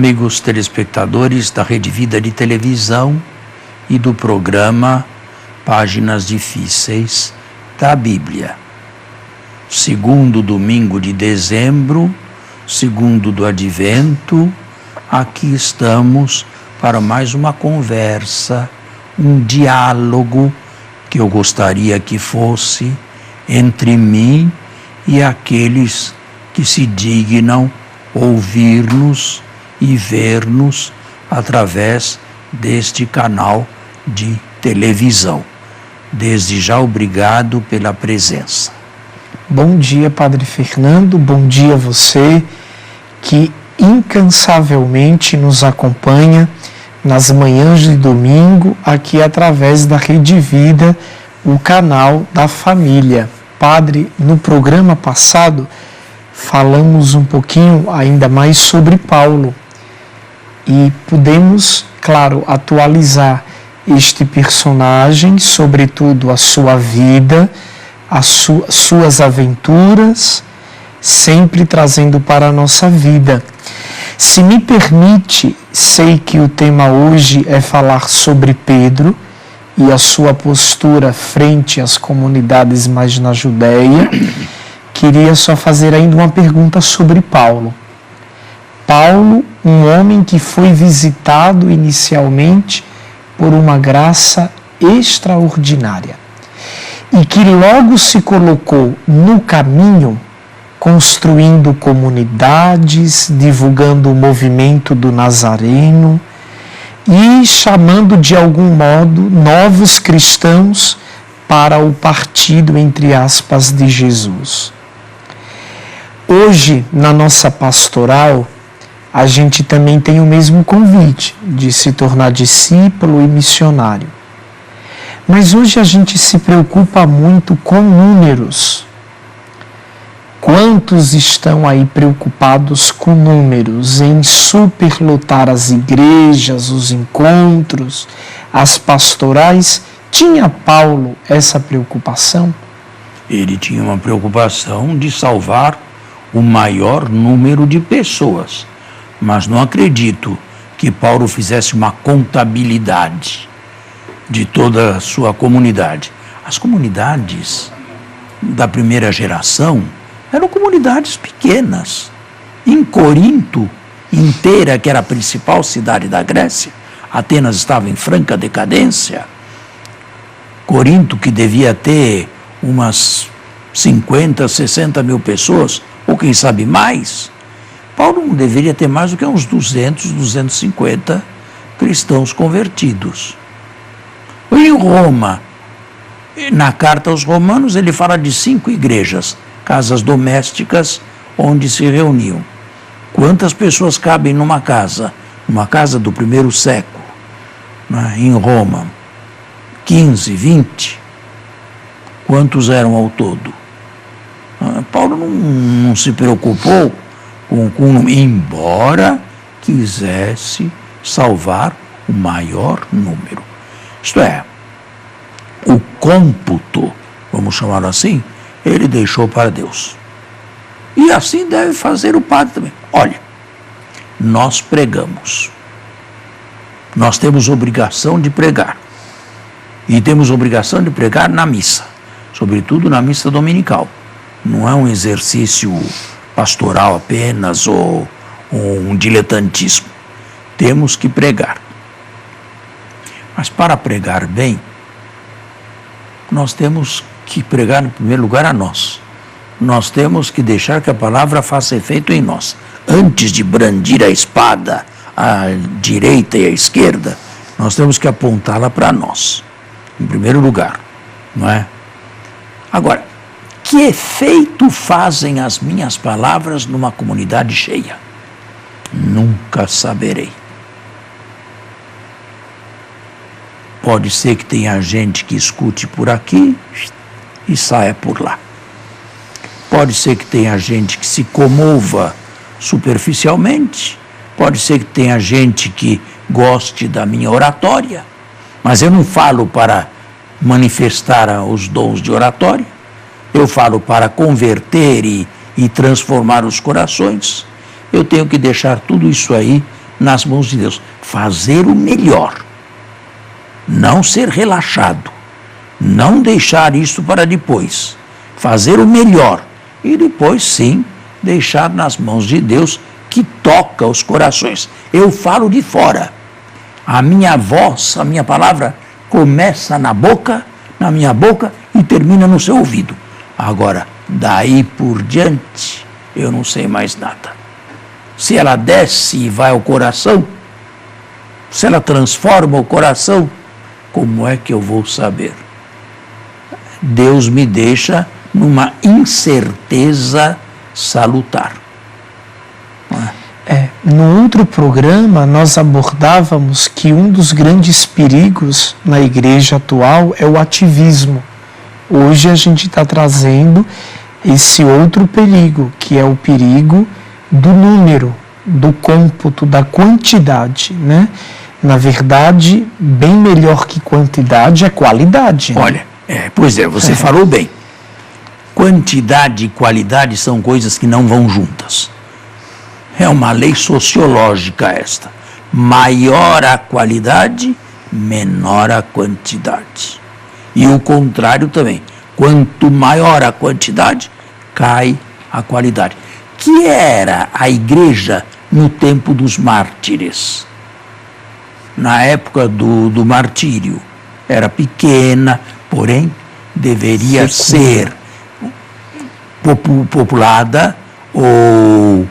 Amigos telespectadores da Rede Vida de Televisão e do programa Páginas Difíceis da Bíblia. Segundo domingo de dezembro, segundo do Advento, aqui estamos para mais uma conversa, um diálogo que eu gostaria que fosse entre mim e aqueles que se dignam ouvir-nos e ver-nos através deste canal de televisão. Desde já, obrigado pela presença. Bom dia, Padre Fernando, bom dia a você que incansavelmente nos acompanha nas manhãs de domingo, aqui através da Rede Vida, o canal da família. Padre, no programa passado, falamos um pouquinho ainda mais sobre Paulo e pudemos, claro, atualizar este personagem, sobretudo a sua vida, suas aventuras, sempre trazendo para a nossa vida. Se me permite, sei que o tema hoje é falar sobre Pedro e a sua postura frente às comunidades mais na Judéia. Queria só fazer ainda uma pergunta sobre Paulo. Paulo, um homem que foi visitado inicialmente por uma graça extraordinária e que logo se colocou no caminho, construindo comunidades, divulgando o movimento do Nazareno e chamando de algum modo novos cristãos para o partido, entre aspas, de Jesus. Hoje, na nossa pastoral, a gente também tem o mesmo convite de se tornar discípulo e missionário. Mas hoje a gente se preocupa muito com números. Quantos estão aí preocupados com números, em superlotar as igrejas, os encontros, as pastorais? Tinha Paulo essa preocupação? Ele tinha uma preocupação de salvar o maior número de pessoas. Mas não acredito que Paulo fizesse uma contabilidade de toda a sua comunidade. As comunidades da primeira geração eram comunidades pequenas. Em Corinto inteira, que era a principal cidade da Grécia, Atenas estava em franca decadência. Corinto, que devia ter umas 50, 60 mil pessoas, ou quem sabe mais, Paulo não deveria ter mais do que uns 200, 250 cristãos convertidos. Em Roma, na carta aos Romanos, ele fala de 5 igrejas, casas domésticas onde se reuniam. Quantas pessoas cabem numa casa do primeiro século, né, em Roma? 15, 20? Quantos eram ao todo? Paulo não se preocupou com embora quisesse salvar o maior número. Isto é, o cômputo, vamos chamá-lo assim, ele deixou para Deus. E assim deve fazer o padre também. Olha, nós pregamos. Nós temos obrigação de pregar. E temos obrigação de pregar na missa, sobretudo na missa dominical. Não é um exercício pastoral apenas ou um diletantismo. Temos que pregar. Mas para pregar bem, nós temos que pregar, em primeiro lugar, a nós. Nós temos que deixar que a palavra faça efeito em nós. Antes de brandir a espada à direita e à esquerda, nós temos que apontá-la para nós, em primeiro lugar, não é? Agora, que efeito fazem as minhas palavras numa comunidade cheia? Nunca saberei. Pode ser que tenha gente que escute por aqui e saia por lá. Pode ser que tenha gente que se comova superficialmente, pode ser que tenha gente que goste da minha oratória, mas eu não falo para manifestar os dons de oratória, eu falo para converter e transformar os corações. Eu tenho que deixar tudo isso aí nas mãos de Deus. Fazer o melhor. Não ser relaxado. Não deixar isso para depois. Fazer o melhor. E depois, sim, deixar nas mãos de Deus, que toca os corações. Eu falo de fora. A minha voz, a minha palavra, começa na minha boca e termina no seu ouvido. Agora, daí por diante, eu não sei mais nada. Se ela desce e vai ao coração, se ela transforma o coração, como é que eu vou saber? Deus me deixa numa incerteza salutar. No outro programa, nós abordávamos que um dos grandes perigos na igreja atual é o ativismo. Hoje a gente está trazendo esse outro perigo, que é o perigo do número, do cômputo, da quantidade, né? Na verdade, bem melhor que quantidade é qualidade. Né? Olha, você falou bem. Quantidade e qualidade são coisas que não vão juntas. É uma lei sociológica esta. Maior a qualidade, menor a quantidade. E o contrário também. Quanto maior a quantidade, cai a qualidade. Que era a igreja no tempo dos mártires? Na época do martírio. Era pequena, porém deveria ser populada ou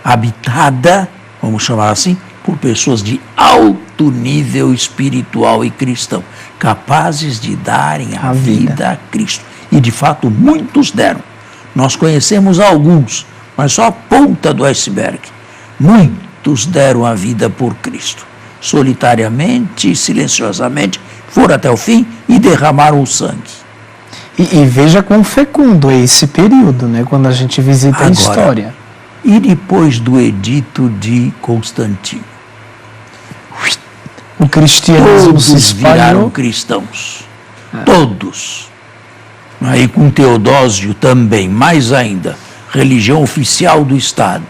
habitada, vamos chamar assim, por pessoas de alto nível espiritual e cristão, capazes de darem a vida a Cristo. E de fato muitos deram. Nós conhecemos alguns, mas só a ponta do iceberg. Muitos deram a vida por Cristo, solitariamente, silenciosamente, foram até o fim e derramaram o sangue. E veja quão fecundo é esse período, né, quando a gente visita a história. E depois do edito de Constantino? O cristianismo todos se espalhou. Viraram cristãos. Todos. Aí com Teodósio também, mais ainda, religião oficial do Estado.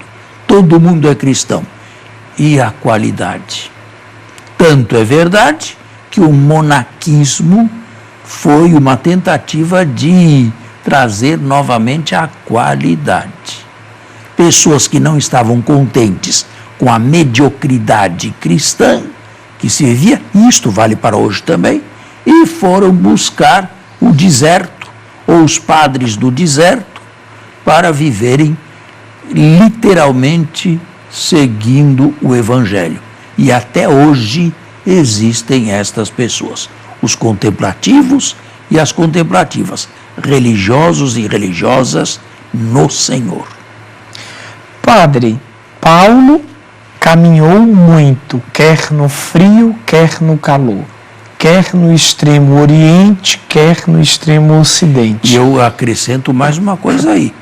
Todo mundo é cristão. E a qualidade? Tanto é verdade que o monaquismo foi uma tentativa de trazer novamente a qualidade. Pessoas que não estavam contentes com a mediocridade cristã que se vivia, e isto vale para hoje também, e foram buscar o deserto, ou os padres do deserto, para viverem literalmente seguindo o Evangelho. E até hoje existem estas pessoas, os contemplativos e as contemplativas, religiosos e religiosas no Senhor. Padre, Paulo caminhou muito, quer no frio, quer no calor, quer no extremo oriente, quer no extremo ocidente. E eu acrescento mais uma coisa aí.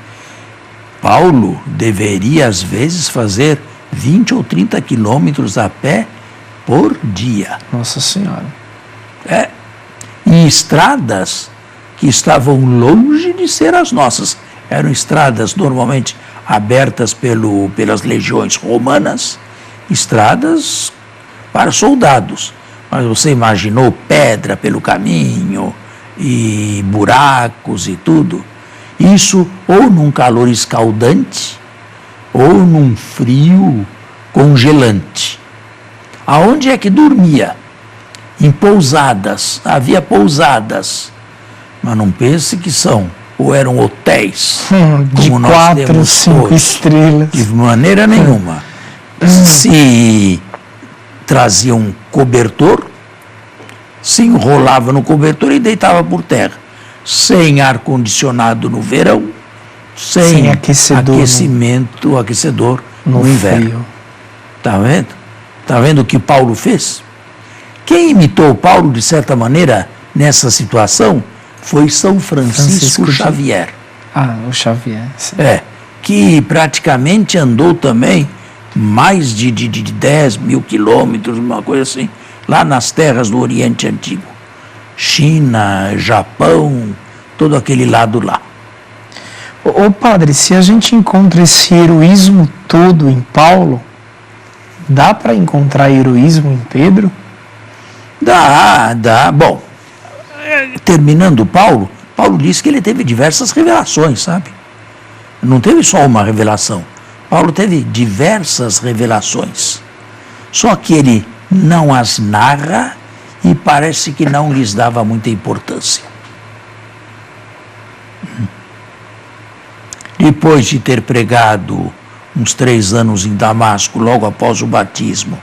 Paulo deveria, às vezes, fazer 20 ou 30 quilômetros a pé por dia. Nossa Senhora. E estradas que estavam longe de ser as nossas. Eram estradas normalmente abertas pelas legiões romanas, estradas para soldados. Mas você imaginou pedra pelo caminho e buracos e tudo? Isso ou num calor escaldante ou num frio congelante. Aonde é que dormia? Em pousadas, havia pousadas, mas não pense que são, ou eram hotéis, de como nós 4, temos 5 hoje. estrelas. De maneira nenhuma. Se trazia um cobertor, se enrolava no cobertor e deitava por terra, sem ar-condicionado no verão, sem aquecedor no inverno. Está vendo? Está vendo o que Paulo fez? Quem imitou Paulo, de certa maneira, nessa situação, foi São Francisco Xavier. O Xavier. Sim. Que praticamente andou também mais de 10 mil quilômetros, uma coisa assim, lá nas terras do Oriente Antigo. China, Japão, todo aquele lado lá. Padre, se a gente encontra esse heroísmo todo em Paulo, Dá para encontrar heroísmo em Pedro? Dá. Bom, terminando Paulo disse que ele teve diversas revelações, sabe? Não teve só uma revelação. Paulo teve diversas revelações. Só que ele não as narra e parece que não lhes dava muita importância. Depois de ter pregado uns 3 anos em Damasco, logo após o batismo,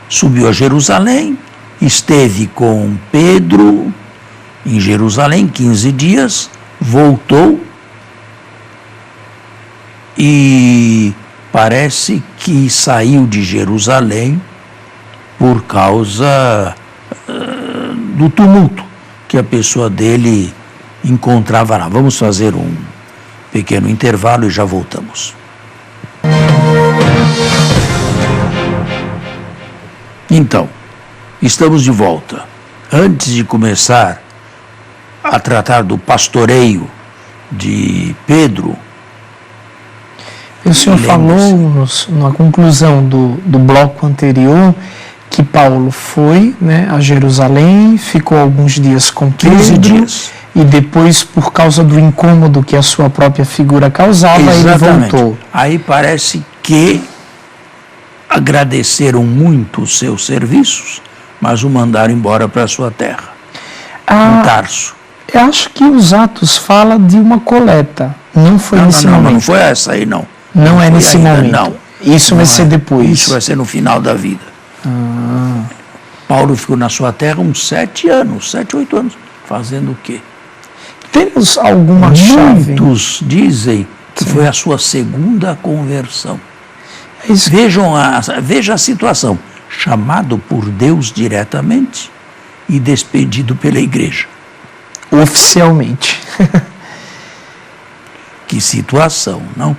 subiu a Jerusalém, esteve com Pedro em Jerusalém 15 dias, voltou e parece que saiu de Jerusalém por causa do tumulto que a pessoa dele encontrava lá. Vamos fazer um pequeno intervalo e já voltamos. Então, estamos de volta. Antes de começar a tratar do pastoreio de Pedro, o senhor falou na conclusão do bloco anterior que Paulo foi, né, a Jerusalém, ficou alguns dias com Pedro, 15 dias. E depois, por causa do incômodo que a sua própria figura causava, exatamente, ele voltou. Aí parece que agradeceram muito os seus serviços, mas o mandaram embora para a sua terra, em Tarso. Eu acho que os Atos fala de uma coleta, não foi nesse momento. Não foi essa aí, não. Não é nesse momento. Não. Isso vai ser depois. Isso vai ser no final da vida. Paulo ficou na sua terra uns 7 anos, 7, 8 anos, fazendo o quê? Temos alguma chave? Muitos dizem que foi a sua segunda conversão. Veja a situação. Chamado por Deus diretamente e despedido pela igreja. Oficialmente. Que situação, não?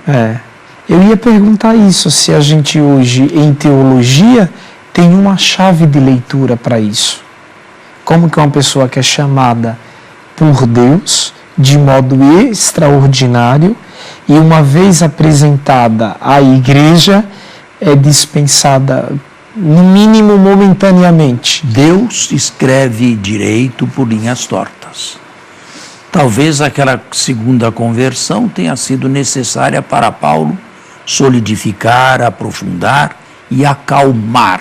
Eu ia perguntar isso, se a gente hoje, em teologia, tem uma chave de leitura para isso. Como que uma pessoa que é chamada por Deus de modo extraordinário e uma vez apresentada à igreja é dispensada, no mínimo momentaneamente. Deus escreve direito por linhas tortas. Talvez aquela segunda conversão tenha sido necessária para Paulo solidificar, aprofundar e acalmar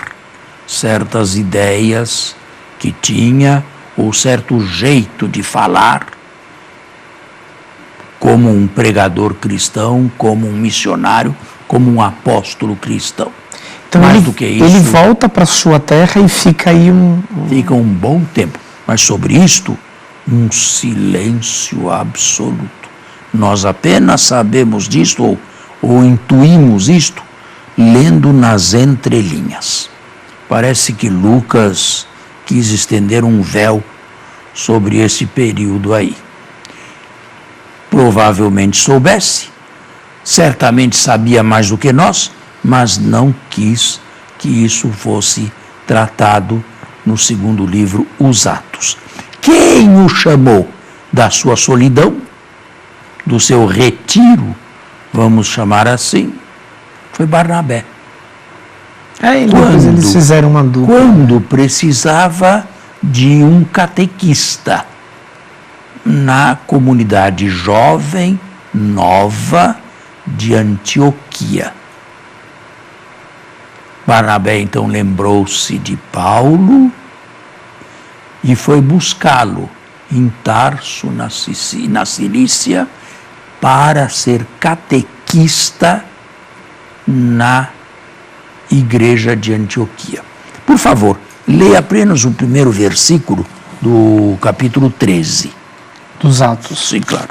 certas ideias que tinha ou certo jeito de falar como um pregador cristão, como um missionário, como um apóstolo cristão. Então mais do que isso, ele volta para sua terra e fica aí fica um bom tempo. Mas sobre isto, um silêncio absoluto. Nós apenas sabemos disto ou intuímos isto lendo nas entrelinhas. Parece que Lucas quis estender um véu sobre esse período aí. Provavelmente soubesse, certamente sabia mais do que nós, mas não quis que isso fosse tratado no segundo livro, Os Atos. Quem o chamou da sua solidão, do seu retiro, vamos chamar assim, foi Barnabé. Depois eles fizeram uma dupla. Quando precisava de um catequista na comunidade jovem, nova, de Antioquia. Barnabé então lembrou-se de Paulo e foi buscá-lo em Tarso, na Cilícia, para ser catequista na igreja de Antioquia. Por favor, leia apenas o primeiro versículo do capítulo 13. Dos Atos. Sim, claro.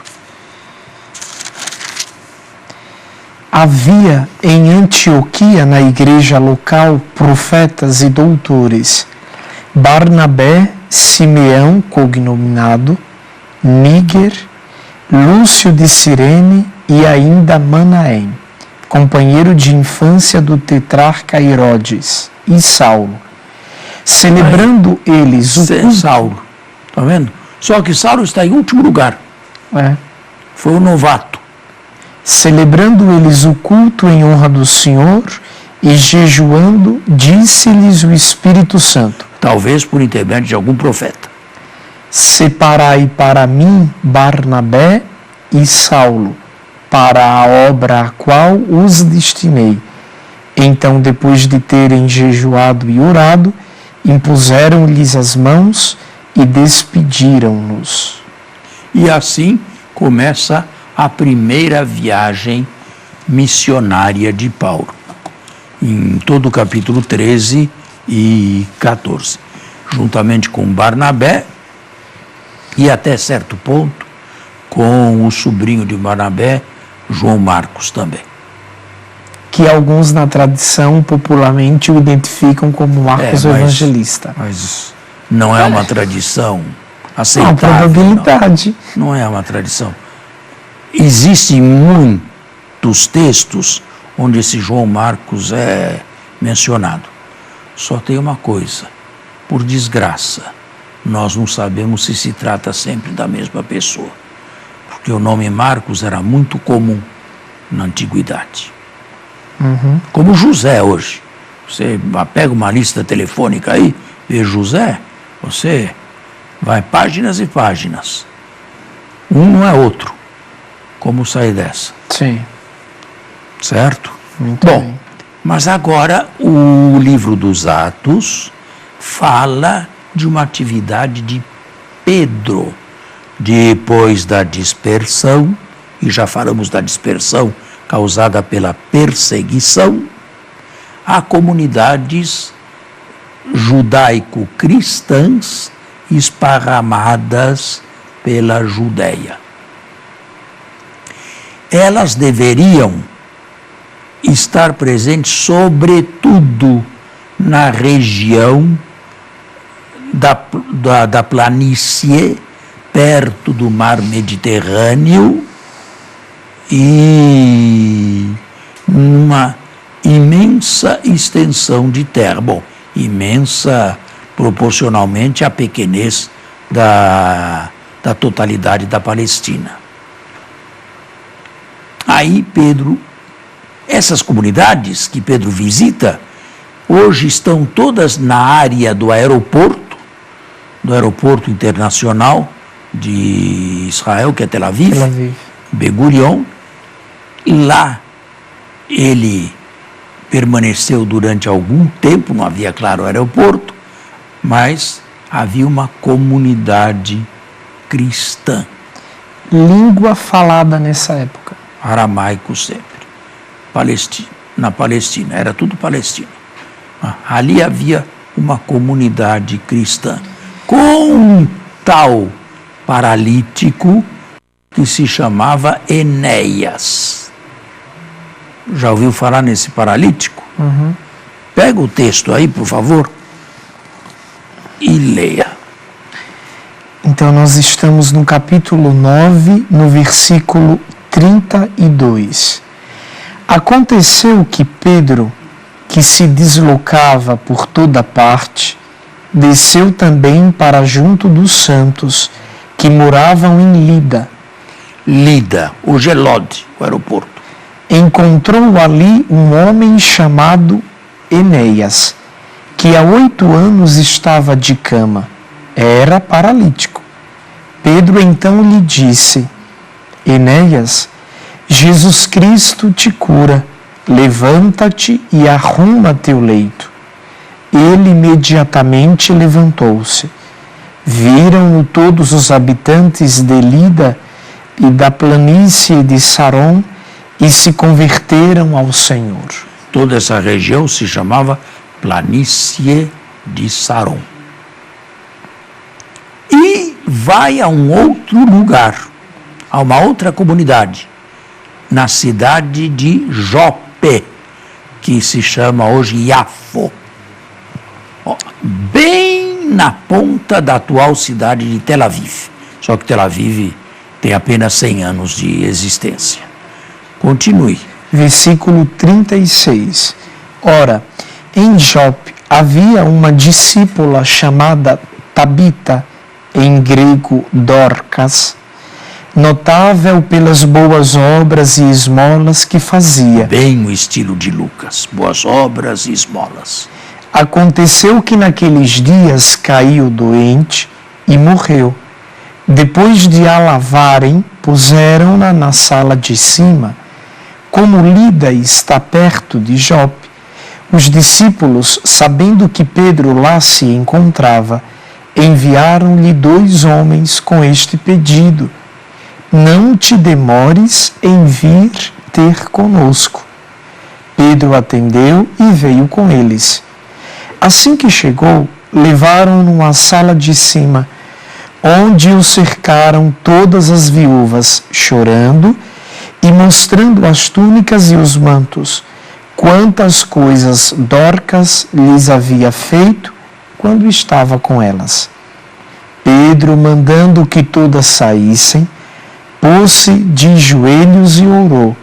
Havia em Antioquia, na igreja local, profetas e doutores: Barnabé, Simeão, cognominado, Níger, Lúcio de Cirene e ainda Manaém, companheiro de infância do tetrarca Herodes, e Saulo. Celebrando eles o culto... Saulo, está vendo? Só que Saulo está em último lugar. Foi o novato. Celebrando eles o culto em honra do Senhor E jejuando, disse-lhes o Espírito Santo: talvez por intermédio de algum profeta: separai para mim Barnabé e Saulo, para a obra a qual os destinei. Então, depois de terem jejuado e orado, impuseram-lhes as mãos e despediram-nos. E assim começa a primeira viagem missionária de Paulo, em todo o capítulo 13 e 14, juntamente com Barnabé e até certo ponto com o sobrinho de Barnabé, João Marcos também. Que alguns na tradição popularmente o identificam como Marcos o Evangelista. Mas não é uma tradição aceitável. Uma probabilidade. Não é uma tradição. Existem muitos textos onde esse João Marcos é mencionado. Só tem uma coisa: por desgraça, nós não sabemos se trata sempre da mesma pessoa, porque o nome Marcos era muito comum na antiguidade. Como José hoje. Você pega uma lista telefônica aí, vê José, você vai páginas e páginas. Um não é outro. Como sair dessa? Sim. Certo? Muito bom, bem. Mas agora o livro dos Atos fala de uma atividade de Pedro, depois da dispersão, e já falamos da dispersão causada pela perseguição, a comunidades judaico-cristãs esparramadas pela Judéia. Elas deveriam estar presentes, sobretudo, na região da planície, perto do mar Mediterrâneo, e uma imensa extensão de terra. Bom, imensa proporcionalmente à pequenez da totalidade da Palestina. Aí Pedro, essas comunidades que Pedro visita, hoje estão todas na área do aeroporto internacional de Israel, que é Tel Aviv. Ben Gurion. Lá ele permaneceu durante algum tempo, não havia, claro, aeroporto, mas havia uma comunidade cristã. Língua falada nessa época? Aramaico sempre. Na Palestina, era tudo Palestina. Ali havia uma comunidade cristã, com um tal paralítico que se chamava Enéas. Já ouviu falar nesse paralítico? Pega o texto aí, por favor, e leia. Então nós estamos no capítulo 9, no versículo 32. Aconteceu que Pedro, que se deslocava por toda parte, desceu também para junto dos santos, que moravam em Lida. Lida, hoje é Lod, o aeroporto. Encontrou ali um homem chamado Enéas, que há 8 anos estava de cama, era paralítico. Pedro então lhe disse: Enéas, Jesus Cristo te cura, levanta-te e arruma teu leito. Ele imediatamente levantou-se. Viram-no todos os habitantes de Lida e da planície de Saron e se converteram ao Senhor. Toda essa região se chamava planície de Saron. E vai a um outro lugar, a uma outra comunidade, na cidade de Jope, que se chama hoje Iafo, bem na ponta da atual cidade de Tel Aviv. Só que Tel Aviv tem apenas 100 anos de existência. Continue. Versículo 36. Ora, em Jope havia uma discípula chamada Tabita, em grego Dorcas. notável pelas boas obras e esmolas que fazia. Bem o estilo de Lucas, boas obras e esmolas. Aconteceu que naqueles dias caiu doente e morreu. Depois de a lavarem, puseram-na na sala de cima. Como Lida está perto de Jope, os discípulos, sabendo que Pedro lá se encontrava, enviaram-lhe 2 homens com este pedido: não te demores em vir ter conosco. Pedro atendeu e veio com eles. Assim que chegou, levaram-no à sala de cima, onde o cercaram todas as viúvas, chorando e mostrando as túnicas e os mantos, quantas coisas Dorcas lhes havia feito quando estava com elas. Pedro, mandando que todas saíssem, pôs-se de joelhos e orou.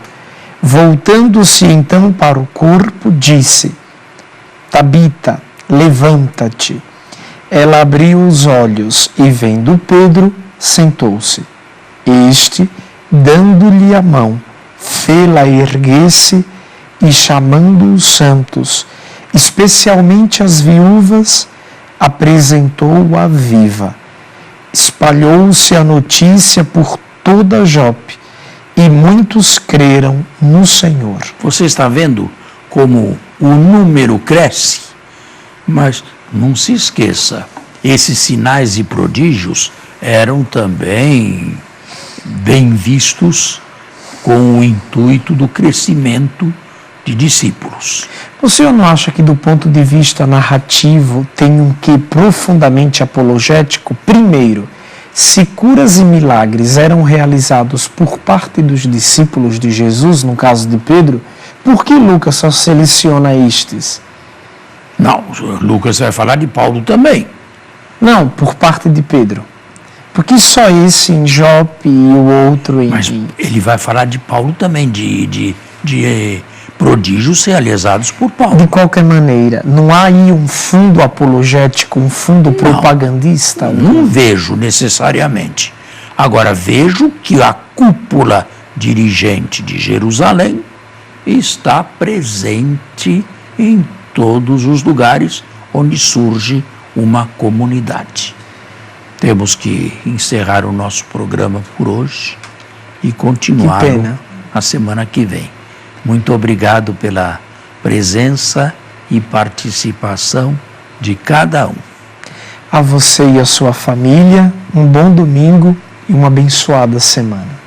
Voltando-se então para o corpo, disse: Tabita, levanta-te. Ela abriu os olhos e, vendo Pedro, sentou-se. Este, dando-lhe a mão, fê-la erguer-se e, chamando os santos, especialmente as viúvas, apresentou-a viva. Espalhou-se a notícia por toda Jope e muitos creram no Senhor. Você está vendo como o número cresce? Mas não se esqueça, esses sinais e prodígios eram também bem vistos com o intuito do crescimento de discípulos. O senhor não acha que, do ponto de vista narrativo, tem um quê profundamente apologético? Primeiro, se curas e milagres eram realizados por parte dos discípulos de Jesus, no caso de Pedro, por que Lucas só seleciona estes? Não, Lucas vai falar de Paulo também. Não, por parte de Pedro. Porque só esse em Jope e o outro em... Mas ele vai falar de Paulo também, de prodígios realizados por Paulo. De qualquer maneira, não há aí um fundo apologético, um fundo propagandista? Não vejo necessariamente. Agora, vejo que a cúpula dirigente de Jerusalém está presente em todos os lugares onde surge uma comunidade. Temos que encerrar o nosso programa por hoje e continuar a semana que vem. Muito obrigado pela presença e participação de cada um. A você e a sua família, um bom domingo e uma abençoada semana.